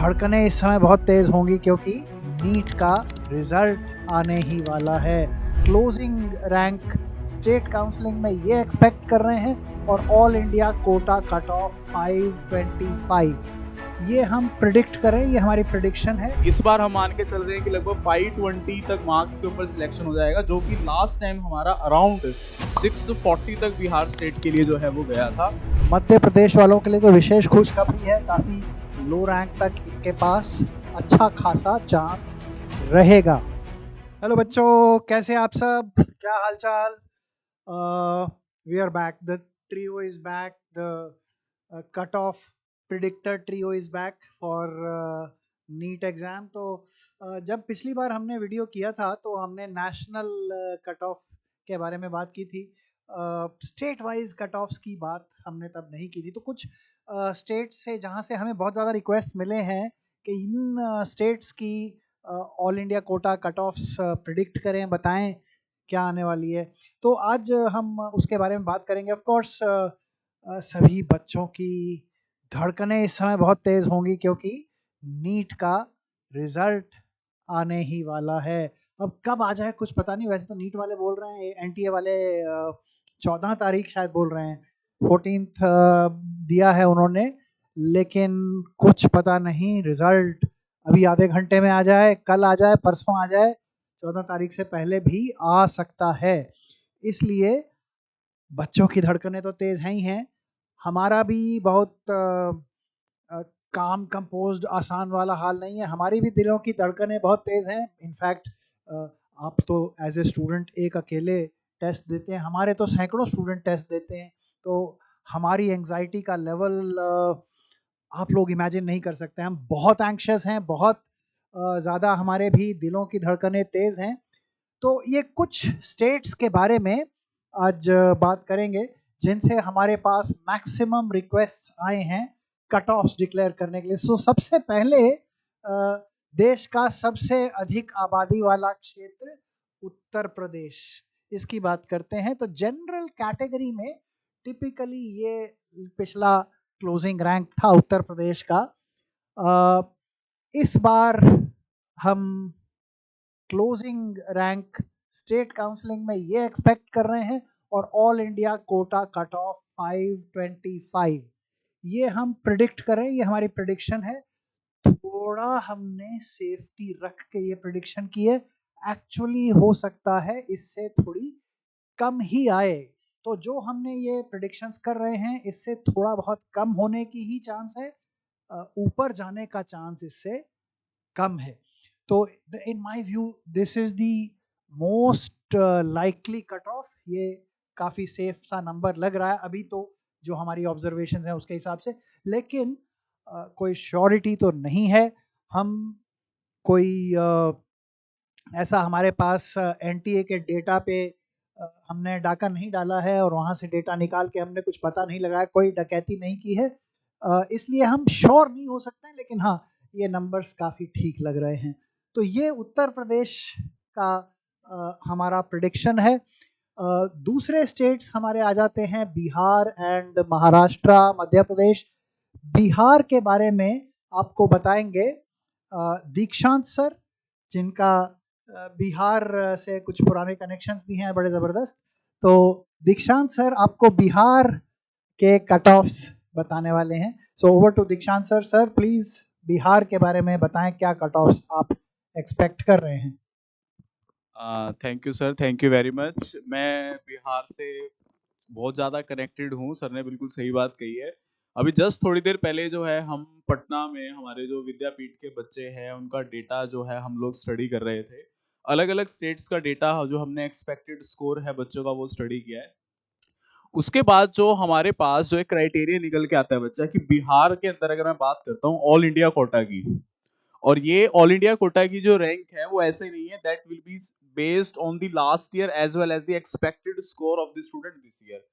धड़कनें इस समय बहुत तेज़ होंगी क्योंकि नीट का रिजल्ट आने ही वाला है। क्लोजिंग रैंक स्टेट काउंसलिंग में ये एक्सपेक्ट कर रहे हैं और all India quota cut off 525 ये हम प्रिडिक्ट करें, ये हमारी प्रिडिक्शन है। इस बार हम मान के चल रहे हैं कि लगभग 520 तक मार्क्स के ऊपर सिलेक्शन हो जाएगा, जो कि लास्ट टाइम हमारा अराउंड 640 तक बिहार स्टेट के लिए जो है वो गया था। मध्य प्रदेश वालों के लिए तो विशेष खुशखबरी है, काफ़ी लो रैंक तक इनके पास अच्छा खासा चांस रहेगा। हेलो बच्चों, कैसे आप सब, क्या हालचाल? We are back, the trio is back, the cut off predictor trio is back for NEET exam. तो जब पिछली बार हमने वीडियो किया था तो हमने नेशनल कट ऑफ के बारे में बात की थी, स्टेट वाइज कट ऑफ्स की बात हमने तब नहीं की थी। तो कुछ स्टेट से जहाँ से हमें बहुत ज़्यादा रिक्वेस्ट मिले हैं कि इन स्टेट्स की all India quota cut offs predict करें, बताएं क्या आने वाली है। तो आज हम उसके बारे में बात करेंगे। ऑफ कोर्स सभी बच्चों की धड़कनें इस समय बहुत तेज़ होंगी क्योंकि नीट का रिजल्ट आने ही वाला है। अब कब आ जाए कुछ पता नहीं। वैसे तो नीट वाले बोल रहे हैं, एनटीए वाले 14 तारीख शायद बोल रहे हैं, 14th दिया है उन्होंने, लेकिन कुछ पता नहीं। रिजल्ट अभी आधे घंटे में आ जाए, कल आ जाए, परसों आ जाए, 14 तारीख से पहले भी आ सकता है। इसलिए बच्चों की धड़कनें तो तेज़ हैं ही हैं, हमारा भी बहुत काम कंपोज्ड आसान वाला हाल नहीं है। हमारी भी दिलों की धड़कनें बहुत तेज़ हैं। इनफैक्ट आप तो एज ए स्टूडेंट एक अकेले टेस्ट देते हैं, हमारे तो सैकड़ों स्टूडेंट टेस्ट देते हैं। तो हमारी एंग्जाइटी का लेवल आप लोग इमेजिन नहीं कर सकते। हम बहुत एंक्शस हैं, बहुत ज़्यादा हमारे भी दिलों की धड़कनें तेज़ हैं। तो ये कुछ स्टेट्स के बारे में आज बात करेंगे जिनसे हमारे पास मैक्सिमम रिक्वेस्ट्स आए हैं कट ऑफ्स डिक्लेयर करने के लिए। सो सबसे पहले देश का सबसे अधिक आबादी वाला क्षेत्र उत्तर प्रदेश, इसकी बात करते हैं। तो जनरल कैटेगरी में टिपिकली ये पिछला क्लोजिंग रैंक था उत्तर प्रदेश का। इस बार हम क्लोजिंग रैंक स्टेट काउंसलिंग में ये एक्सपेक्ट कर रहे हैं और all India quota cut off 525 ये हम प्रिडिक्ट करें, ये हमारी प्रिडिक्शन है। थोड़ा हमने सेफ्टी रख के ये प्रिडिक्शन की है। एक्चुअली हो सकता है इससे थोड़ी कम ही आए। तो जो हमने ये प्रिडिक्शंस कर रहे हैं इससे थोड़ा बहुत कम होने की ही चांस है, ऊपर जाने का चांस इससे कम है। तो in my view this is the most likely cut off. ये काफ़ी सेफ सा नंबर लग रहा है अभी तो, जो हमारी ऑब्जर्वेशंस हैं उसके हिसाब से। लेकिन कोई श्योरिटी तो नहीं है। हम कोई ऐसा हमारे पास एनटीए के डेटा पे हमने डाका नहीं डाला है और वहाँ से डेटा निकाल के हमने कुछ पता नहीं लगाया, कोई डकैती नहीं की है, इसलिए हम श्योर नहीं हो सकते हैं। लेकिन हाँ, ये नंबर्स काफ़ी ठीक लग रहे हैं। तो ये उत्तर प्रदेश का हमारा प्रिडिक्शन है। दूसरे स्टेट्स हमारे आ जाते हैं बिहार एंड महाराष्ट्र, मध्य प्रदेश। बिहार के बारे में आपको बताएंगे दीक्षांत सर, जिनका बिहार से कुछ पुराने कनेक्शंस भी हैं बड़े ज़बरदस्त। तो दीक्षांत सर आपको बिहार के कट ऑफ्स बताने वाले हैं। सो ओवर टू दीक्षांत सर। सर प्लीज़ बिहार के बारे में बताएं, क्या कट ऑफ्स आप एक्सपेक्ट कर रहे हैं? Thank you sir, thank you very much. मैं बिहार से बहुत ज़्यादा कनेक्टेड हूँ, सर ने बिल्कुल सही बात कही है। अभी जस्ट थोड़ी देर पहले जो है हम पटना में हमारे जो विद्यापीठ के बच्चे हैं उनका डेटा जो है हम लोग स्टडी कर रहे थे। अलग अलग स्टेट्स का डेटा जो हमने एक्सपेक्टेड स्कोर है बच्चों का वो स्टडी किया है। उसके बाद जो हमारे पास जो एक क्राइटेरिया निकल के आता है बच्चा कि बिहार के अंदर अगर मैं बात करता हूँ ऑल इंडिया कोटा की, और ये ऑल इंडिया कोटा की जो रैंक है वो ऐसे नहीं है, that will be based on the last year as well as the expected score of the student this year.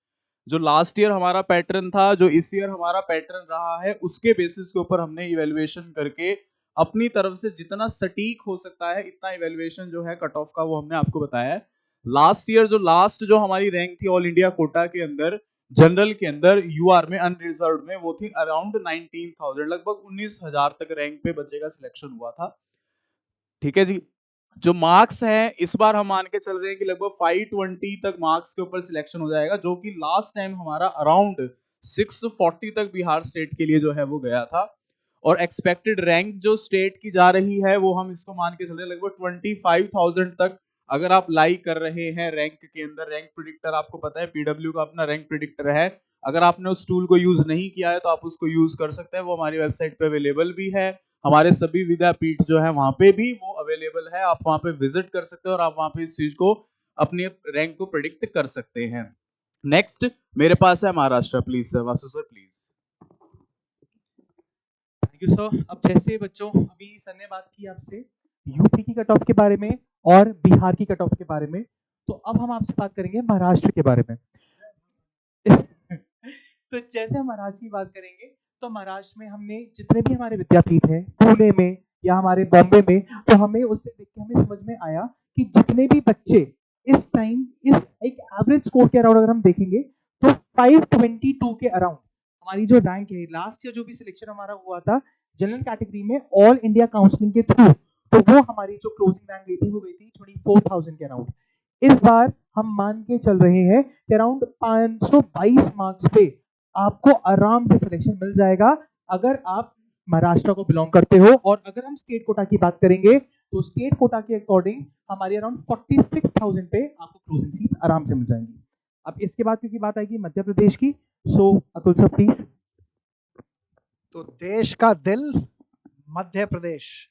जो लास्ट ईयर हमारा पैटर्न था, जो इस ईयर हमारा पैटर्न रहा है, उसके बेसिस के ऊपर हमने इवेल्युएशन करके अपनी तरफ से जितना सटीक हो सकता है इतना इवेल्युएशन जो है कट ऑफ का वो हमने आपको बताया है। लास्ट ईयर जो हमारी रैंक थी ऑल इंडिया कोटा के अंदर जनरल के अंदर यूआर में अनरिजर्व में वो थी अराउंड 19,000, लगभग 19,000 तक रैंक पे बच्चे का सिलेक्शन हुआ था। ठीक है जी। जो मार्क्स है इस बार हम मान के चल रहे हैं कि लगभग 520 तक मार्क्स के ऊपर सिलेक्शन हो जाएगा, जो कि लास्ट टाइम हमारा अराउंड 640 तक बिहार स्टेट के लिए जो है वो गया था। और एक्सपेक्टेड रैंक जो स्टेट की जा रही है वो हम इसको मान के चल रहे हैं लगभग 25,000 तक। अगर आप लाई कर रहे हैं रैंक के अंदर, रैंक प्रिडिक्टर आपको पता है पीडब्ल्यू का अपना रैंक प्रिडिक्टर है, अगर आपने उस टूल को यूज नहीं किया है तो आप उसको यूज कर सकते हैं, वो हमारी वेबसाइट पे अवेलेबल भी है। हमारे सभी विद्यापीठ जो है वहां पे भी वो अवेलेबल है, आप वहां पे विजिट कर सकते हैं और आप वहां पे इस चीज को अपने रैंक को प्रिडिक्ट कर सकते हैं। नेक्स्ट मेरे पास है Maharashtra, please sir, Vasu sir please. Thank you sir. अब जैसे बच्चों अभी सर ने बात की आपसे यूपी की कट ऑफ के बारे में और बिहार की कट ऑफ के बारे में, तो अब हम आपसे बात करेंगे महाराष्ट्र के बारे में। तो जैसे हम महाराष्ट्र की बात करेंगे तो महाराष्ट्र में हमने जितने भी हमारे विद्यापीठ हैं पुणे में या हमारे बॉम्बे में, तो हमें उससे देख के हमें समझ में आया कि जितने भी बच्चे इस टाइम इस एक एवरेज स्कोर के अराउंड अगर हम देखेंगे तो 522 के अराउंड हमारी जो रैंक है, लास्ट ईयर जो भी सिलेक्शन हमारा हुआ था जनरल कैटेगरी में ऑल इंडिया काउंसलिंग के थ्रू, तो वो हमारी जो क्लोजिंग रैंक गई थी वो गई थी 24,000 के अराउंड। इस बार हम मान के चल रहे हैं कि अराउंड 522 मार्क्स पे आपको आराम से सिलेक्शन मिल जाएगा अगर आप महाराष्ट्र को बिलोंग करते हो। और अगर हम स्टेट कोटा की बात करेंगे तो स्टेट कोटा के अकॉर्डिंग हमारी अराउंड 46,000 पे आपको क्लोजिंग सीट्स आराम से मिल जाएंगी। अब इसके बाद क्योंकि बात आएगी मध्य प्रदेश की, सो अतुल सर प्लीज। तो देश का दिल मध्य प्रदेश।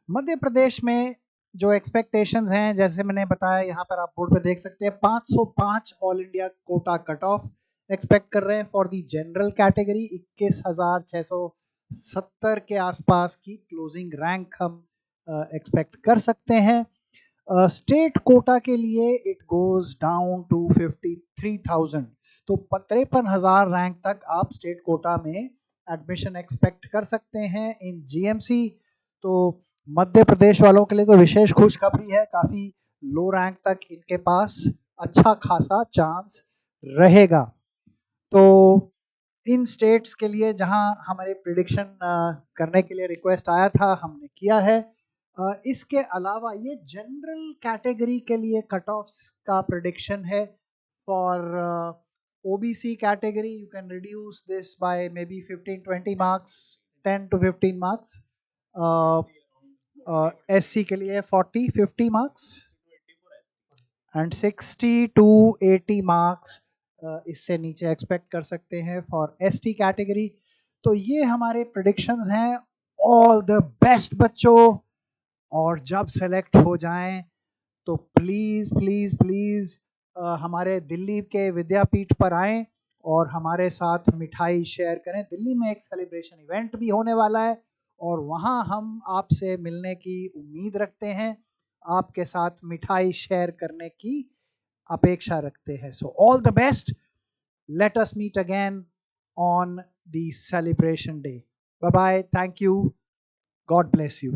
मध्य प्रदेश में जो एक्सपेक्टेशंस हैं, जैसे मैंने बताया यहाँ पर आप बोर्ड पे देख सकते हैं, 505 all India quota cut off expect कर रहे हैं फॉर दी जनरल कैटेगरी। 21,670 के आसपास की क्लोजिंग रैंक हम एक्सपेक्ट कर सकते हैं। स्टेट कोटा के लिए इट गोज डाउन टू 53,000, तो 53,000 रैंक तक आप स्टेट कोटा में एडमिशन एक्सपेक्ट कर सकते हैं इन जीएमसी। तो मध्य प्रदेश वालों के लिए तो विशेष खुशखबरी है, काफ़ी लो रैंक तक इनके पास अच्छा खासा चांस रहेगा। तो इन स्टेट्स के लिए जहां हमारे प्रिडिक्शन करने के लिए रिक्वेस्ट आया था हमने किया है। इसके अलावा ये जनरल कैटेगरी के लिए कट ऑफ्स का प्रिडिक्शन है। For OBC category you can reduce this by may be 15-20 marks, 10 to 15 marks. SC के लिए 40-50 मार्क्स एंड 60 to 80 मार्क्स इससे नीचे एक्सपेक्ट कर सकते हैं फॉर एसटी कैटेगरी। तो ये हमारे प्रेडिक्शंस हैं। ऑल द बेस्ट बच्चों, और जब सेलेक्ट हो जाएं तो प्लीज़ प्लीज़ प्लीज़ हमारे दिल्ली के विद्यापीठ पर आएं और हमारे साथ मिठाई शेयर करें। दिल्ली में एक सेलिब्रेशन इवेंट भी होने वाला है और वहाँ हम आपसे मिलने की उम्मीद रखते हैं, आपके साथ मिठाई शेयर करने की अपेक्षा रखते हैं। So all the best, let us meet again on the celebration day. Bye bye, thank you, God bless you.